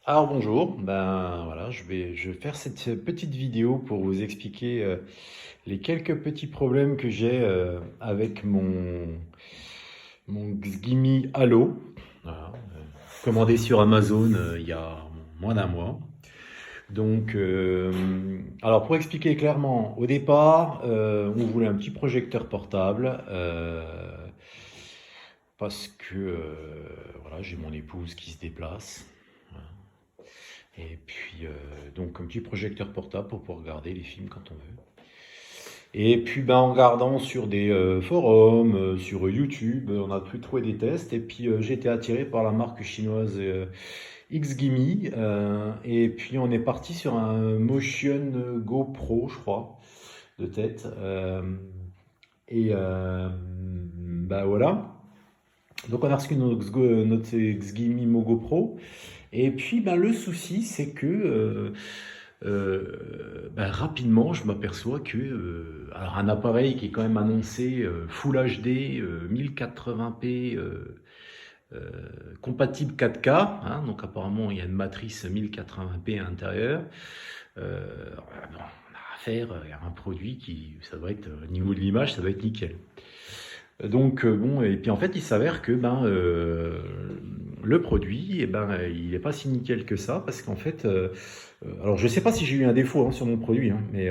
Alors bonjour, ben voilà, je vais faire cette petite vidéo pour vous expliquer les quelques petits problèmes que j'ai avec mon Xgimi Halo, voilà, commandé sur Amazon il y a moins d'un mois. Donc, alors pour expliquer clairement, au départ, on voulait un petit projecteur portable parce que voilà, j'ai mon épouse qui se déplace. Voilà. Et puis, donc, un petit projecteur portable pour pouvoir regarder les films quand on veut. Et puis, ben, en regardant sur des forums, sur YouTube, on a pu trouver des tests. Et puis, j'ai été attiré par la marque chinoise Xgimi. Et puis, on est parti sur un Motion GoPro, je crois, de tête. Ben voilà. Donc, on a reçu notre Xgimi Mogo Pro. Et puis, ben, le souci, c'est que ben, rapidement, je m'aperçois que alors un appareil qui est quand même annoncé Full HD, 1080p, euh, compatible 4K, hein, donc apparemment il y a une matrice 1080p à l'intérieur. Bon, on a affaire à un produit qui, ça doit être, au niveau de l'image, ça doit être nickel. Donc bon, et puis en fait, il s'avère que ben, le produit, eh ben, il n'est pas si nickel que ça, parce qu'en fait, alors je ne sais pas si j'ai eu un défaut hein, sur mon produit, hein, mais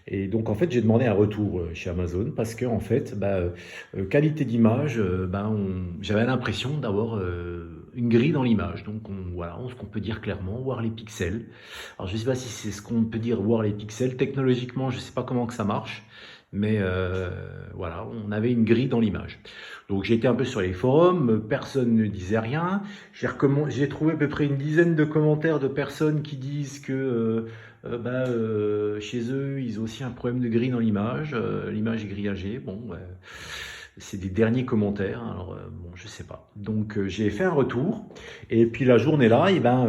et donc en fait, j'ai demandé un retour chez Amazon, parce que en fait, ben, qualité d'image, ben, j'avais l'impression d'avoir une grille dans l'image. Donc voilà, ce qu'on peut dire clairement, voir les pixels. Alors je ne sais pas si c'est ce qu'on peut dire, voir les pixels. Technologiquement, je ne sais pas comment que ça marche. Mais voilà, on avait une grille dans l'image. Donc j'ai été un peu sur les forums, personne ne disait rien. J'ai trouvé à peu près une dizaine de commentaires de personnes qui disent que chez eux, ils ont aussi un problème de grille dans l'image est grillagée. Bon, c'est des derniers commentaires, alors bon, je sais pas. Donc j'ai fait un retour, et puis la journée là, et ben,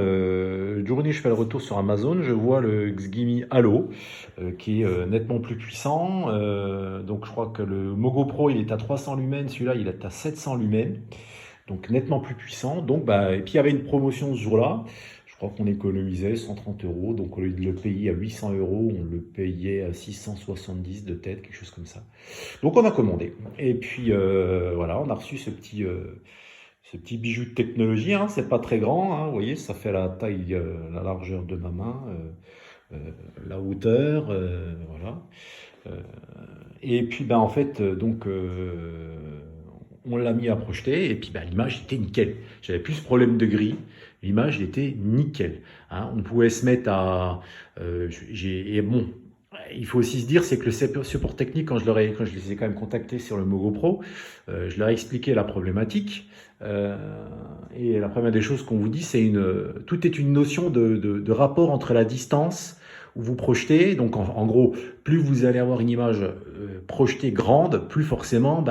journée je fais le retour sur Amazon, je vois le Xgimi Halo, qui est nettement plus puissant. Donc je crois que le Mogo Pro il est à 300 lumens, celui-là il est à 700 lumens, donc nettement plus puissant. Donc bah, et puis il y avait une promotion ce jour-là. Je crois qu'on économisait 130 euros, donc au lieu de le payer à 800 euros, on le payait à 670 de tête, quelque chose comme ça. Donc on a commandé. Et puis voilà, on a reçu ce petit bijou de technologie. Hein. C'est pas très grand, hein. Vous voyez, ça fait la taille, la largeur de ma main, la hauteur, voilà. Euh, et puis ben en fait, donc on l'a mis à projeter et puis ben, l'image était nickel. J'avais plus ce problème de gris. L'image était nickel. Hein. On pouvait se mettre à, et bon, il faut aussi se dire, c'est que le support technique, quand je les ai quand même contactés sur le Mogo Pro, je leur ai expliqué la problématique. Euh, et la première des choses qu'on vous dit, tout est une notion de rapport entre la distance où vous projetez. Donc en gros, plus vous allez avoir une image projetée grande, plus forcément,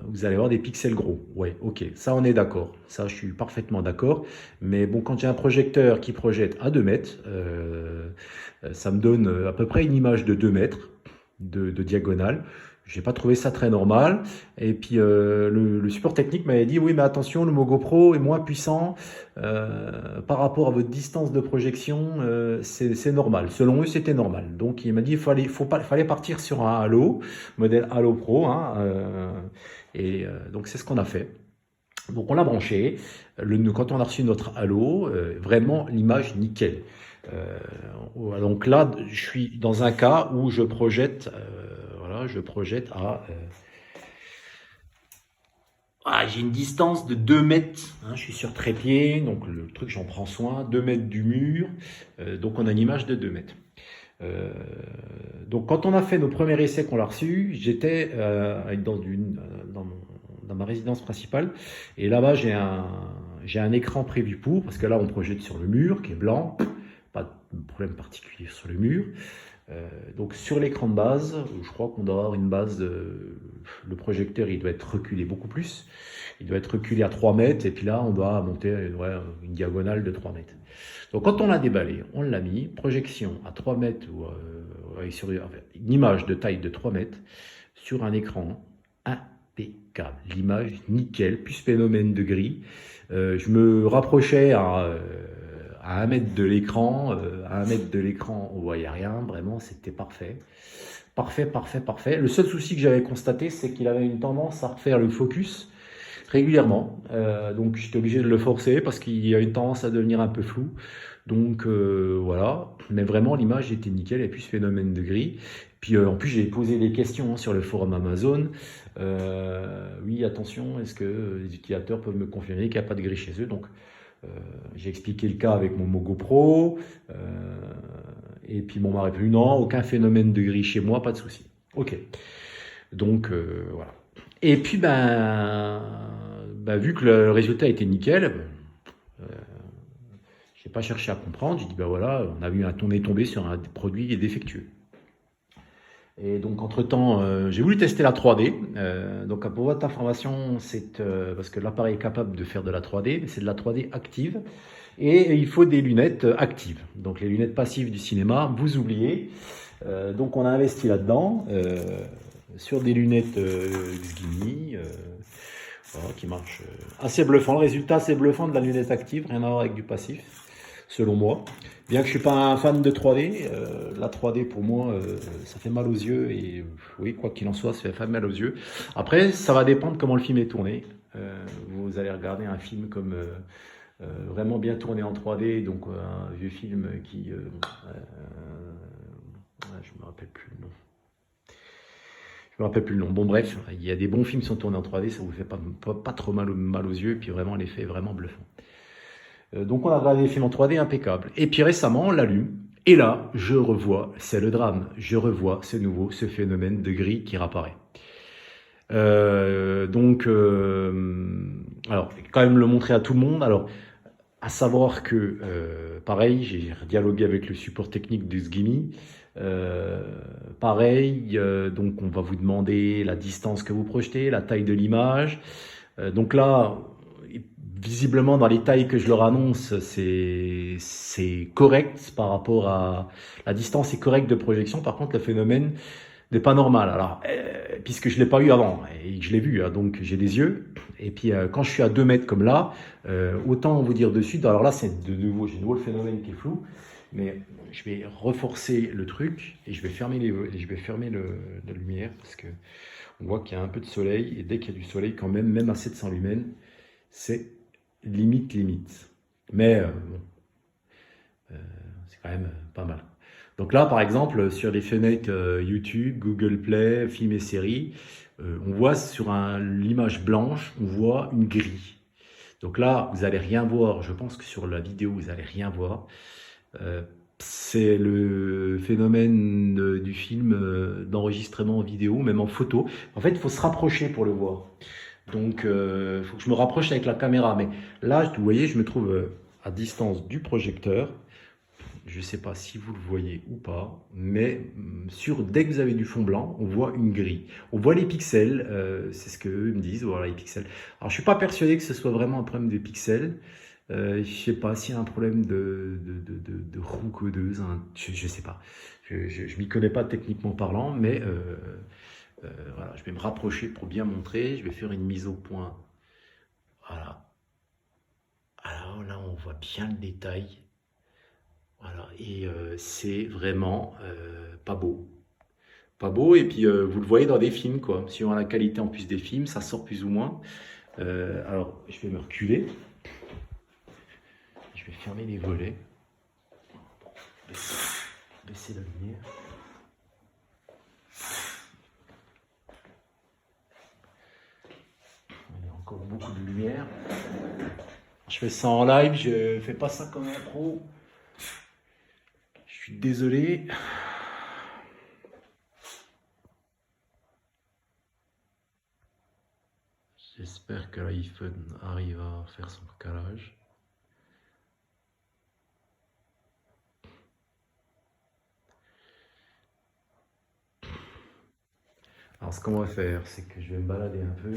vous allez avoir des pixels gros. Ouais, ok, ça on est d'accord. Ça, je suis parfaitement d'accord. Mais bon, quand j'ai un projecteur qui projette à 2 mètres, ça me donne à peu près une image de 2 mètres de diagonale. J'ai pas trouvé ça très normal. Et puis le support technique m'avait dit oui, mais attention, le Mogo Pro est moins puissant par rapport à votre distance de projection. C'est normal. Selon eux, c'était normal. Donc il m'a dit fallait partir sur un Halo, modèle Halo Pro. Hein, donc c'est ce qu'on a fait. Donc on l'a branché. Quand on a reçu notre Halo, vraiment l'image nickel. Euh, donc là, je suis dans un cas où je projette, voilà, je projette à. J'ai une distance de 2 mètres. Hein, je suis sur trépied, donc le truc, j'en prends soin. 2 mètres du mur. Donc on a une image de 2 mètres. Euh, donc quand on a fait nos premiers essais qu'on l'a reçu, j'étais dans ma résidence principale, et là-bas j'ai un écran prévu pour, parce que là on projette sur le mur qui est blanc, pas de problème particulier sur le mur. Donc sur l'écran de base, je crois qu'on doit avoir une base, le projecteur il doit être reculé beaucoup plus, il doit être reculé à 3 mètres, et puis là on doit monter une diagonale de 3 mètres. Donc quand on l'a déballé, on l'a mis, projection à 3 mètres, sur une image de taille de 3 mètres sur un écran impeccable. impeccable. L'image, nickel, plus phénomène de gris. Je me rapprochais à 1 mètre de l'écran. À 1 mètre de l'écran, on voyait rien. Vraiment, c'était parfait. Parfait, parfait, parfait. Le seul souci que j'avais constaté, c'est qu'il avait une tendance à refaire le focus régulièrement. Donc j'étais obligé de le forcer parce qu'il y a une tendance à devenir un peu flou. Donc voilà, mais vraiment l'image était nickel et puis ce phénomène de gris. Puis en plus j'ai posé des questions sur le forum Amazon. Oui, attention, est-ce que les utilisateurs peuvent me confirmer qu'il n'y a pas de gris chez eux? Donc j'ai expliqué le cas avec mon Mogo Pro. Et puis mon m'a répondu non, aucun phénomène de gris chez moi, pas de souci. Ok. Donc voilà. Et puis vu que le résultat était nickel, je n'ai pas cherché à comprendre. J'ai dit voilà, on est tombé sur un produit défectueux. Et donc entre-temps, j'ai voulu tester la 3D. Donc pour votre information, c'est parce que l'appareil est capable de faire de la 3D, mais c'est de la 3D active. Et il faut des lunettes actives. Donc les lunettes passives du cinéma, vous oubliez. Donc on a investi là-dedans, sur des lunettes Sgimi, voilà, qui marchent assez bluffant. Le résultat, c'est bluffant de la lunette active, rien à voir avec du passif, selon moi. Bien que je ne suis pas un fan de 3D, la 3D pour moi, ça fait mal aux yeux. Et oui, quoi qu'il en soit, ça fait mal aux yeux. Après, ça va dépendre comment le film est tourné. Vous allez regarder un film comme vraiment bien tourné en 3D, donc un vieux film qui... je me rappelle plus le nom. Je me rappelle plus le nom. Bon bref, il y a des bons films qui sont tournés en 3D, ça vous fait pas trop mal aux yeux, et puis vraiment l'effet est vraiment bluffant. Donc on a regardé des films en 3D impeccables. Et puis récemment, on l'allume, et là, je revois, c'est le drame, je revois ce phénomène de gris qui réapparaît. Alors, quand même le montrer à tout le monde. Alors, à savoir que, pareil, j'ai dialogué avec le support technique de Sgimi. Pareil, donc on va vous demander la distance que vous projetez, la taille de l'image. Donc là, visiblement dans les tailles que je leur annonce, c'est correct par rapport à... La distance est correcte de projection, par contre le phénomène n'est pas normal. Alors, puisque je ne l'ai pas eu avant, et que je l'ai vu, hein, donc j'ai des yeux, et puis quand je suis à 2 mètres comme là, autant vous dire de suite, alors là c'est de nouveau, j'ai de nouveau le phénomène qui est flou, mais je vais reforcer le truc, et je vais fermer la lumière, parce que on voit qu'il y a un peu de soleil, et dès qu'il y a du soleil, quand même à 700 lumens, c'est limite. Mais bon, c'est quand même pas mal. Donc là, par exemple, sur les fenêtres YouTube, Google Play, films et séries, on voit sur l'image blanche, on voit une grille. Donc là, vous n'allez rien voir. Je pense que sur la vidéo, vous n'allez rien voir. C'est le phénomène du film d'enregistrement vidéo, même en photo. En fait, il faut se rapprocher pour le voir. Donc, il faut que je me rapproche avec la caméra. Mais là, vous voyez, je me trouve à distance du projecteur. Je ne sais pas si vous le voyez ou pas, mais dès que vous avez du fond blanc, on voit une grille. On voit les pixels, c'est ce qu'eux me disent, voilà les pixels. Alors, je ne suis pas persuadé que ce soit vraiment un problème de pixels. Je ne sais pas s'il y a un problème de roue codeuse, hein, je ne sais pas. Je ne m'y connais pas techniquement parlant, mais voilà, je vais me rapprocher pour bien montrer. Je vais faire une mise au point. Voilà. Alors là, on voit bien le détail. Voilà, et c'est vraiment pas beau. Pas beau, et puis vous le voyez dans des films, quoi. Suivant la qualité en plus des films, ça sort plus ou moins. Alors, je vais me reculer. Je vais fermer les volets. Baisser la lumière. Il y a encore beaucoup de lumière. Je fais ça en live, je fais pas ça comme un pro. Je suis désolé. J'espère que l'iPhone arrive à faire son calage. Alors ce qu'on va faire, c'est que je vais me balader un peu.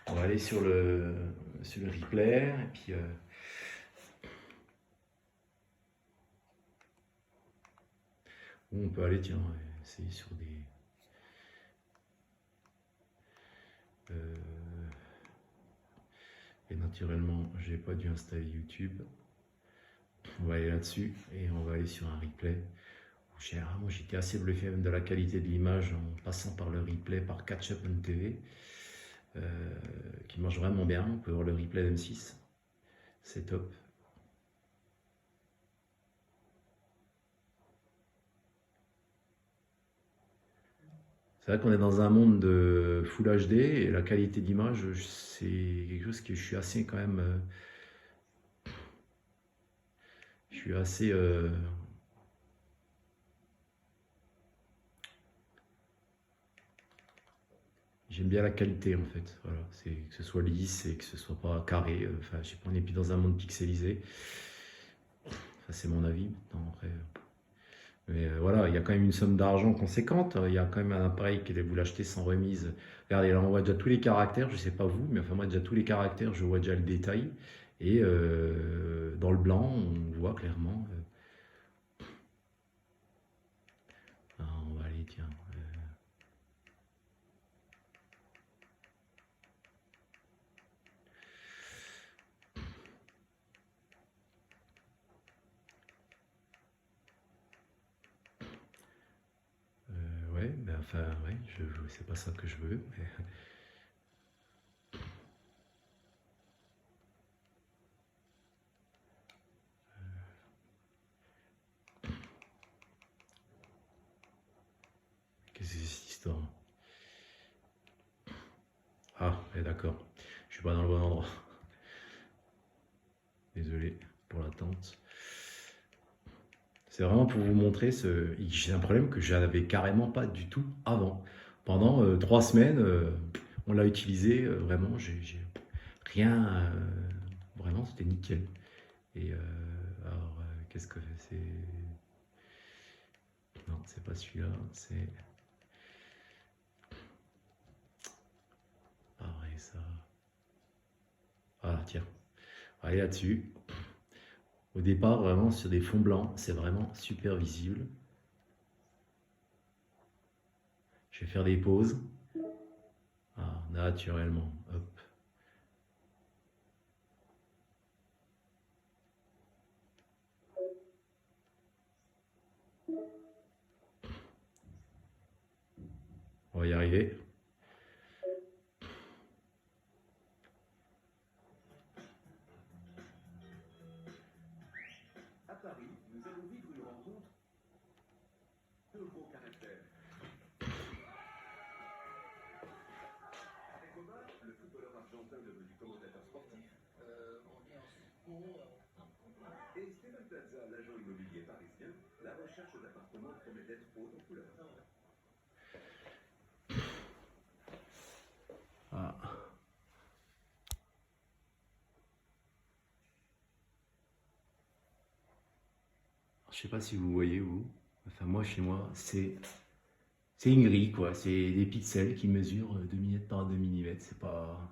On va aller sur le replay, et puis on peut aller, tiens, essayer sur des... Et naturellement, j'ai pas dû installer YouTube. On va aller là-dessus et on va aller sur un replay. Moi, j'étais assez bluffé même de la qualité de l'image en passant par le replay par Catch-Up TV, qui marche vraiment bien. On peut voir le replay d'M6, c'est top. C'est vrai qu'on est dans un monde de Full HD et la qualité d'image, c'est quelque chose que je suis assez quand même. Je suis assez. J'aime bien la qualité en fait. Voilà, c'est que ce soit lisse et que ce soit pas carré. Enfin, je sais pas, on est plus dans un monde pixelisé. Ça, c'est mon avis. Maintenant, après, mais voilà, il y a quand même une somme d'argent conséquente. Il y a quand même un appareil que vous l'achetez sans remise. Regardez, là on voit déjà tous les caractères. Je sais pas vous, mais enfin moi déjà tous les caractères, je vois déjà le détail. Et dans le blanc, on voit clairement. On va aller, tiens. Ouais, ben enfin, ouais, c'est pas ça que je veux. Mais... Qu'est-ce que c'est cette histoire? Ah, ouais, d'accord. Je suis pas dans le bon endroit. Désolé pour l'attente. C'est vraiment pour vous montrer j'ai un problème que je n'avais carrément pas du tout avant. Pendant 3 semaines, on l'a utilisé, vraiment, j'ai rien, vraiment, c'était nickel. Et alors, qu'est-ce que c'est? Non, c'est pas celui-là, c'est pareil ça. Voilà, tiens, allez là-dessus. Au départ, vraiment sur des fonds blancs, c'est vraiment super visible. Je vais faire des pauses. Ah, naturellement, hop. On va y arriver. À Paris, nous allons vivre une rencontre de gros caractères. Avec Omar, le footballeur argentin devenu commentateur sportif. Et Stéphane Plaza, l'agent immobilier parisien, la recherche d'appartements promet d'être haute en couleur. Ah. Je sais pas si vous voyez vous. Enfin moi chez moi c'est une grille quoi. C'est des pixels qui mesurent 2 mm par 2 mm. C'est pas.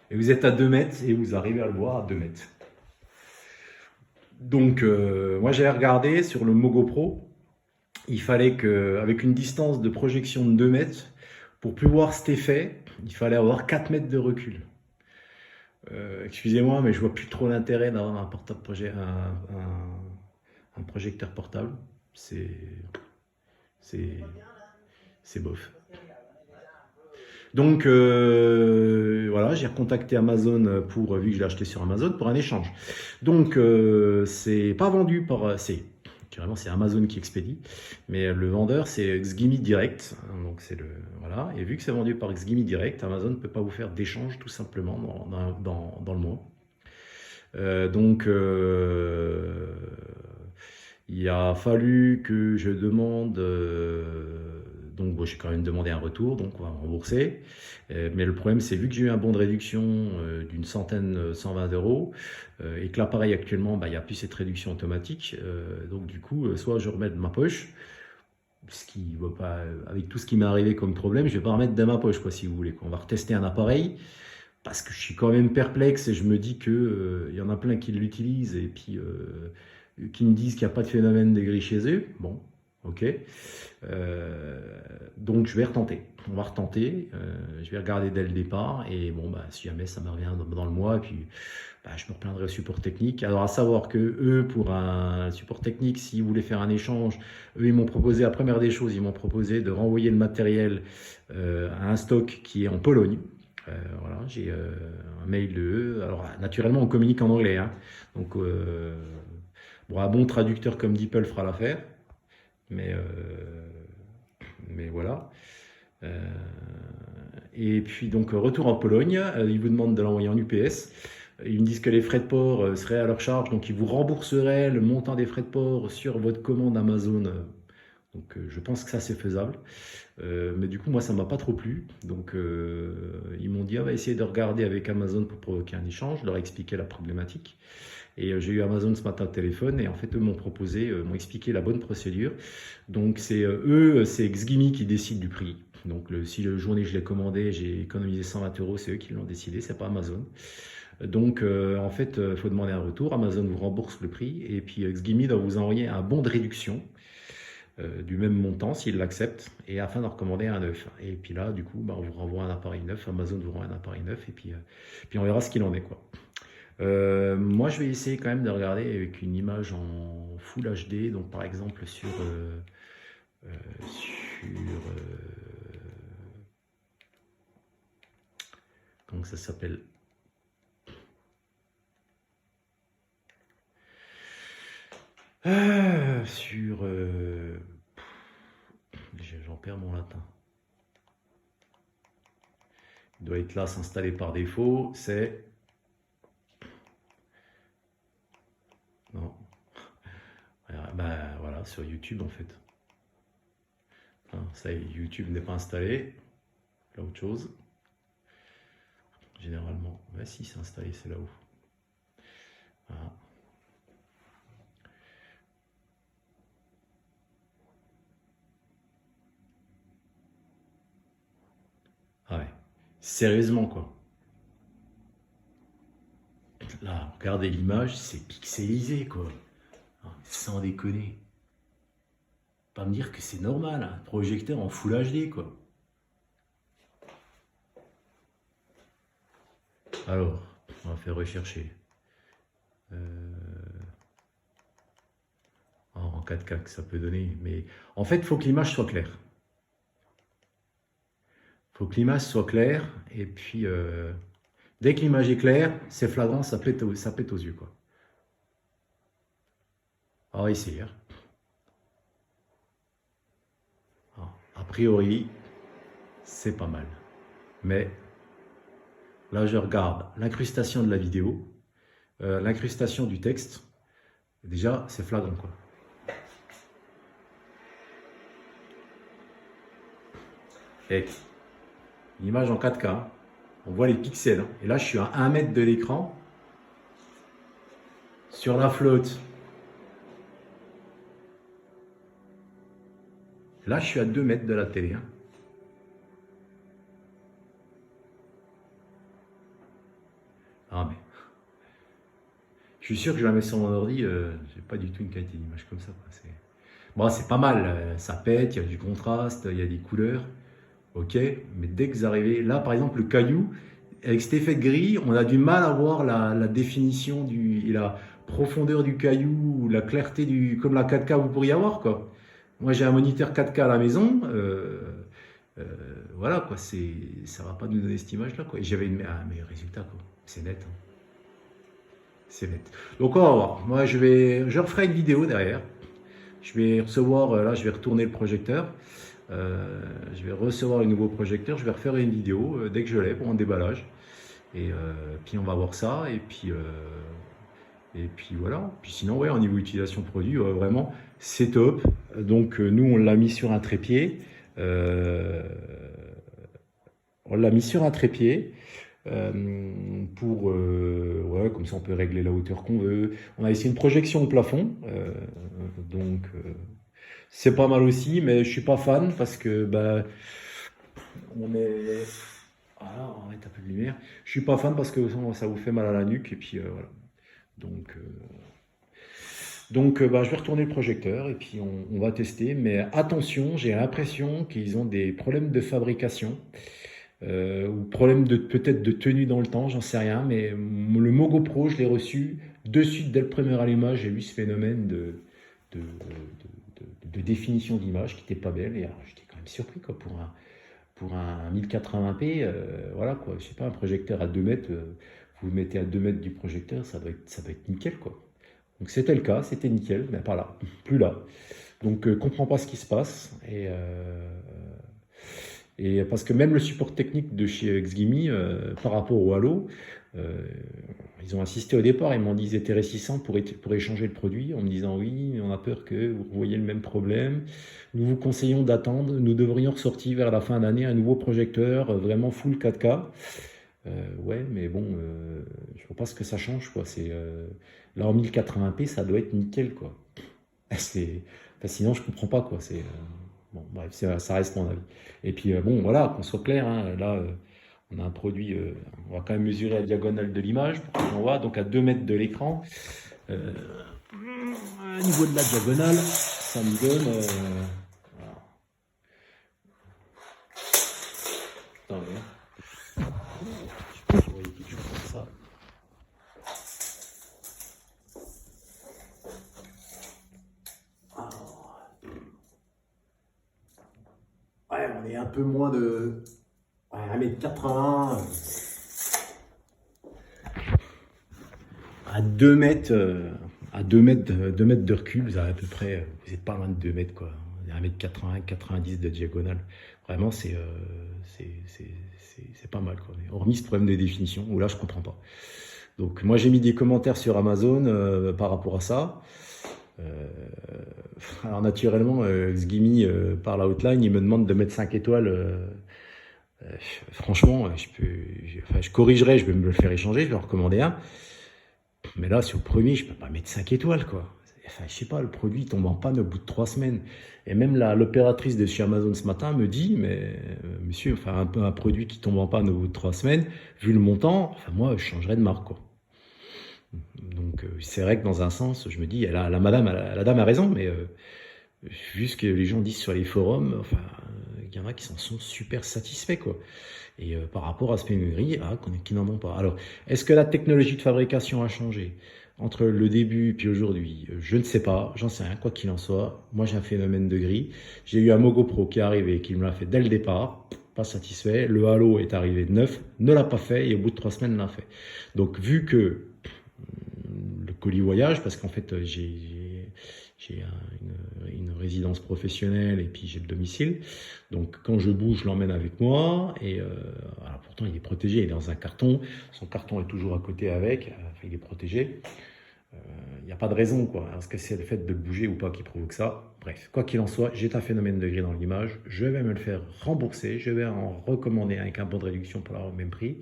Et vous êtes à 2 mètres et vous arrivez à le voir à 2 mètres. Donc moi j'avais regardé sur le Mogo Pro. Il fallait que avec une distance de projection de 2 mètres, pour plus voir cet effet, il fallait avoir 4 mètres de recul. Excusez-moi, mais je vois plus trop l'intérêt d'avoir un portable un projecteur portable. C'est bof. Donc voilà, j'ai recontacté Amazon vu que je l'ai acheté sur Amazon pour un échange. Donc c'est pas vendu par carrément c'est Amazon qui expédie, mais le vendeur c'est Xgimi Direct. Donc c'est le voilà, et vu que c'est vendu par Xgimi Direct, Amazon ne peut pas vous faire d'échange tout simplement dans le mois. Donc il a fallu que je demande, donc bon, j'ai quand même demandé un retour, donc on va me rembourser. Mais le problème, c'est vu que j'ai eu un bon de réduction d'une centaine, 120 euros, et que l'appareil actuellement, bah, il n'y a plus cette réduction automatique. Donc du coup, soit je remets de ma poche, ce qui va pas, avec tout ce qui m'est arrivé comme problème, je vais pas remettre de ma poche, quoi, si vous voulez. On va retester un appareil, parce que je suis quand même perplexe et je me dis que y en a plein qui l'utilisent et puis qui me disent qu'il n'y a pas de phénomène de gris chez eux. Bon, Ok. Donc je vais retenter. On va retenter. Je vais regarder dès le départ. Et bon, bah, si jamais ça me revient dans le mois, et puis bah, je me replaindrai au support technique. Alors à savoir que eux, pour un support technique, s'ils voulaient faire un échange, eux, ils m'ont proposé, la première des choses, ils m'ont proposé de renvoyer le matériel à un stock qui est en Pologne. Voilà, j'ai un mail de eux. Alors naturellement, on communique en anglais, hein. Donc bon, un bon traducteur comme DeepL fera l'affaire. Mais, mais voilà. Euh, et puis donc retour en Pologne, ils vous demandent de l'envoyer en UPS. Ils me disent que les frais de port seraient à leur charge, donc ils vous rembourseraient le montant des frais de port sur votre commande Amazon. Donc je pense que ça c'est faisable. Mais du coup moi ça m'a pas trop plu. Donc ils m'ont dit on va essayer de regarder avec Amazon pour provoquer un échange. Je leur ai expliqué la problématique. Et j'ai eu Amazon ce matin au téléphone et en fait eux m'ont proposé, m'ont expliqué la bonne procédure. Donc c'est eux, c'est Xgimi qui décide du prix. Donc si le journée je l'ai commandé, j'ai économisé 120 euros, c'est eux qui l'ont décidé, c'est pas Amazon. Donc en fait, il faut demander un retour. Amazon vous rembourse le prix et puis Xgimi doit vous envoyer un bon de réduction du même montant s'il l'accepte et afin d'en recommander un neuf. Et puis là, du coup, bah, on vous renvoie un appareil neuf. Amazon vous renvoie un appareil neuf et puis on verra ce qu'il en est quoi. Moi, je vais essayer quand même de regarder avec une image en Full HD, donc par exemple comment ça s'appelle? J'en perds mon latin. Il doit être là, s'installer par défaut. C'est non. Ben voilà, sur YouTube en fait. Hein, ça y est, YouTube n'est pas installé. Là, autre chose. Généralement, ouais, si c'est installé, c'est là-haut. Voilà. Ah ouais. Sérieusement, quoi. Là, regardez l'image, c'est pixelisé, quoi. Hein, sans déconner. Pas me dire que c'est normal, un projecteur en Full HD, quoi. Alors, on va faire rechercher. En 4K que ça peut donner. Mais en fait, il faut que l'image soit claire. Il faut que l'image soit claire. Et puis, dès que l'image est claire, c'est flagrant, ça pète aux yeux, quoi. On va essayer. A priori, c'est pas mal. Mais là, je regarde l'incrustation de la vidéo, l'incrustation du texte. Déjà, c'est flagrant, quoi. Et une image en 4K, hein. On voit les pixels. Hein. Et là, je suis à 1 mètre de l'écran. Sur la flotte. Là, je suis à 2 mètres de la télé. Hein. Ah, mais. Je suis sûr que je la mets sur mon ordi. J'ai pas du tout une qualité d'image comme ça. Bon, c'est pas mal. Ça pète, il y a du contraste, il y a des couleurs. Ok, mais dès que vous arrivez. Là, par exemple, le caillou, avec cet effet de gris, on a du mal à voir la définition et la profondeur du caillou, la clarté comme la 4K vous pourriez avoir, quoi. Moi, j'ai un moniteur 4K à la maison. Voilà, quoi. Ça va pas nous donner cette image-là, quoi. Et j'avais un meilleur résultat, quoi. C'est net. Hein. C'est net. Donc, on va voir. Moi, je referai une vidéo derrière. Je vais recevoir, là, je vais retourner le projecteur. Je vais recevoir un nouveau projecteur. Je vais refaire une vidéo dès que je l'ai pour un déballage. Et puis, on va voir ça. Et puis voilà. Puis sinon, ouais, au niveau utilisation produit, vraiment, c'est top. Donc, nous, on l'a mis sur un trépied. On l'a mis sur un trépied. Ouais, comme ça, on peut régler la hauteur qu'on veut. On a ici une projection au plafond. Donc, c'est pas mal aussi. Mais je suis pas fan parce que, bah, on est. Voilà, on va mettre un peu de lumière. Je suis pas fan parce que ça vous fait mal à la nuque. Et puis, voilà. Donc, Donc, je vais retourner le projecteur et puis on va tester. Mais attention, j'ai l'impression qu'ils ont des problèmes de fabrication ou problèmes peut-être de tenue dans le temps, j'en sais rien. Mais le Mogo Pro, je l'ai reçu de suite dès le premier allumage. J'ai eu ce phénomène de définition d'image qui n'était pas belle. Et alors, j'étais quand même surpris quoi, pour un 1080p. Voilà quoi, je sais pas, un projecteur à 2 mètres. Vous le mettez à 2 mètres du projecteur, ça va être nickel quoi. Donc c'était le cas, c'était nickel, mais pas là, plus là. Donc comprends pas ce qui se passe. Et parce que même le support technique de chez Xgimi, par rapport au Halo, euh, ils ont insisté au départ, ils m'ont dit qu'ils étaient réticents pour échanger le produit, en me disant oui, on a peur que vous voyez le même problème. Nous vous conseillons d'attendre, nous devrions ressortir vers la fin d'année un nouveau projecteur, vraiment full 4K. Ouais, mais bon, je ne vois pas ce que ça change, quoi. Là, en 1080p, ça doit être nickel, quoi. Enfin, sinon, je comprends pas, quoi. Bon, bref, ça reste mon avis. Et puis, bon, voilà, qu'on soit clair, hein, là, on a un produit, on va quand même mesurer la diagonale de l'image pour qu'on voit, donc à 2 mètres de l'écran. Au niveau de la diagonale, ça me donne. Voilà. Attendez, hein. Je sais pas si vous voyez quelque chose comme ça. Ouais, on est un peu moins de 1m80 à 2 mètres, à 2 mètres, 2 mètres de recul, vous avez à peu près, vous n'êtes pas loin de 2 mètres quoi. 1m80, 90 de diagonale. Vraiment, c'est pas mal quoi. Mais hormis ce problème de définition, où là je comprends pas. Donc moi j'ai mis des commentaires sur Amazon par rapport à ça. Alors naturellement, Xgimi par la hotline, il me demande de mettre 5 étoiles. Franchement, je corrigerai, je vais me le faire échanger, je vais en recommander un. Mais là, sur le premier, je peux pas mettre 5 étoiles, quoi. Enfin, je sais pas, le produit tombe en panne au bout de 3 semaines. Et même l'opératrice de chez Amazon ce matin me dit, mais monsieur, enfin, un produit qui tombe en panne au bout de 3 semaines, vu le montant, enfin, moi, je changerais de marque, quoi. Donc, c'est vrai que dans un sens, je me dis, la dame a raison, mais vu ce que les gens disent sur les forums, enfin, il y en a qui s'en sont super satisfaits, quoi. Et par rapport à ce pénurie, qui n'en ont pas. Alors, est-ce que la technologie de fabrication a changé entre le début et puis aujourd'hui? Je ne sais pas, j'en sais rien, quoi qu'il en soit. Moi, j'ai un phénomène de gris. J'ai eu un Mogo Pro qui est arrivé, qui me l'a fait dès le départ, pas satisfait. Le Halo est arrivé de neuf, ne l'a pas fait, et au bout de 3 semaines, l'a fait. Donc, vu que le colis voyage, parce qu'en fait, j'ai une résidence professionnelle et puis j'ai le domicile. Donc quand je bouge, je l'emmène avec moi. Et alors pourtant, il est protégé, il est dans un carton. Son carton est toujours à côté avec. Enfin, il est protégé. Il n'y a pas de raison, quoi. Est-ce que c'est le fait de bouger ou pas qui provoque ça? Bref, quoi qu'il en soit, j'ai un phénomène de gris dans l'image. Je vais me le faire rembourser. Je vais en recommander avec un bon de réduction pour l'avoir au même prix.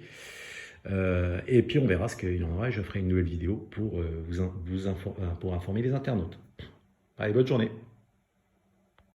Et puis on verra ce qu'il en aura et je ferai une nouvelle vidéo pour informer les internautes. Allez, bonne journée.